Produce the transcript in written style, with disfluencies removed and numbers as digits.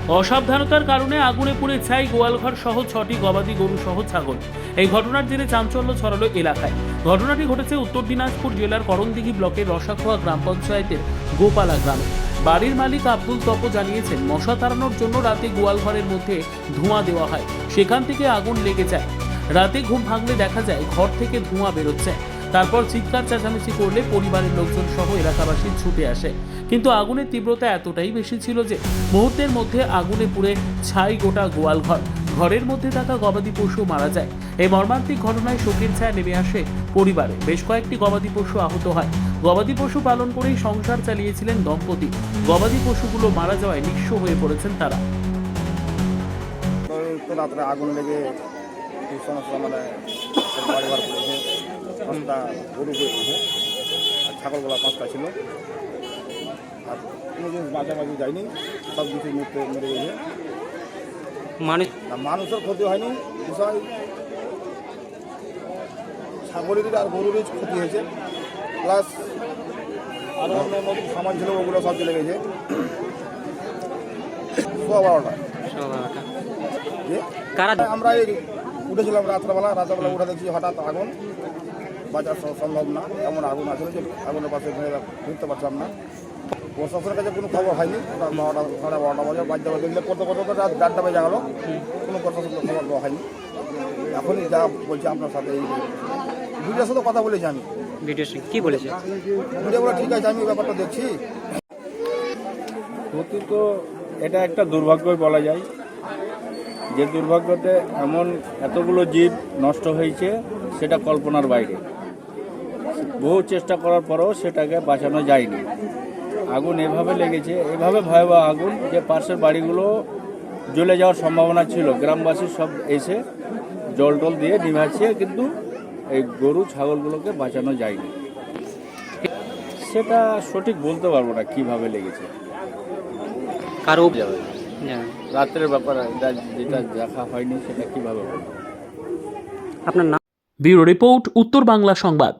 অসাবধানতার কারণে আগুনে পুড়ে ছাই গোয়ালঘর সহ 6টি গবাদি গরু সহ ছাগল। এই ঘটনার জেরে চাঞ্চল্য ছড়ালো এলাকায়। ঘটনাটি ঘটেছে উত্তর দিনাজপুর জেলার করণদিঘি ব্লকের রসাখোয়া গ্রাম পঞ্চায়েতের গোপালা গ্রামে। বাড়ির মালিক আব্দুল তপো জানিয়েছেন, মশা তাড়ানোর জন্য রাতে গোয়ালঘরের মধ্যে ধোঁয়া দেওয়া হয়, সেখান থেকে আগুন লেগে যায়। রাতে ঘুম ভাঙলে দেখা যায় ঘর থেকে ধোঁয়া বেরোচ্ছে। তারপর চিৎকার চেঁচামেচি করলে পরিবারের লোকজন সহ এলাকাবাসী ছুটে আসে, কিন্তু আগুনের তীব্রতা এতটাই বেশি ছিল যে মুহূর্তের মধ্যে আগুনে পুড়ে ছাই গোটা গোয়ালঘর। ঘরের মধ্যে থাকা গবাদি পশু মারা যায়। এই মর্মান্তিক ঘটনায় শোকের ছায়া নেমে আসে পরিবারে। বেশ কয়েকটি গবাদি পশু আহত হয়। গবাদি পশু পালন করেই সংসার চালিয়েছিলেন দম্পতি। গবাদি পশুগুলো মারা যাওয়ায় নিঃস্ব হয়ে পড়েছেন তারা। রাত্রে আগুন লেগে খুব সমস্যা, মানে বাড়ি ঘর পড়েছে, 5টা গরু পড়েছে, আর ছাগলগুলা 5টা ছিল। আর কোনো জিনিস বাঁচাবাঁচি যায়নি, সব কিছু মেরে গেছে। মানুষের ক্ষতি হয়নি, বিষয় ছাগলের আর গরুরই ক্ষতি হয়েছে, প্লাস আরও অন্য নতুন সামান ছিল ওগুলো সব চলে গেছে। 12:15 আমরা উঠেছিলাম রাত্রেবেলা উঠে দেখছি হঠাৎ আগুন, বাঁচা সম্ভব না, এমন আগুন আছে যে আগুনের পাশে ঘুরতে পারছিলাম না। প্রশাসনের কাছে কোনো খবর হয়নি। 12টা বাজে বাজতে দেখলে করতে রাত 4টা বেজে গেল, কোনো প্রশাসনের খবর দেওয়া হয়নি। এখনই যা বলছি আপনার সাথে, এই ভিডিওর সাথে কথা বলেছি আমি। কি বলেছে? ভিডিওগুলো ঠিক আছে, আমি ব্যাপারটা দেখছি। ক্ষতি তো এটা একটা দুর্ভাগ্যই বলা যায়, যে দুর্ভাগ্যতে এমন এতগুলো জীব নষ্ট হয়েছে সেটা কল্পনার বাইরে। বহু চেষ্টা করার পরেও সেটাকে বাঁচানো যায়নি। আগুন এভাবে লেগেছে, এভাবে ভয়াবহ আগুন যে পাশের বাড়িগুলো জ্বলে যাওয়ার সম্ভাবনা ছিল। গ্রামবাসী সব এসে জল টল দিয়ে নিভাচ্ছে, কিন্তু এই গরু ছাগলগুলোকে বাঁচানো যায়নি। সেটা সঠিক বলতে পারবো না কিভাবে লেগেছে। কারো রাত্রের ব্যাপার, যেটা দেখা হয়নি সেটা কিভাবে বলবো। আপনার নাম? ব্যুরো রিপোর্ট, উত্তর বাংলা সংবাদ।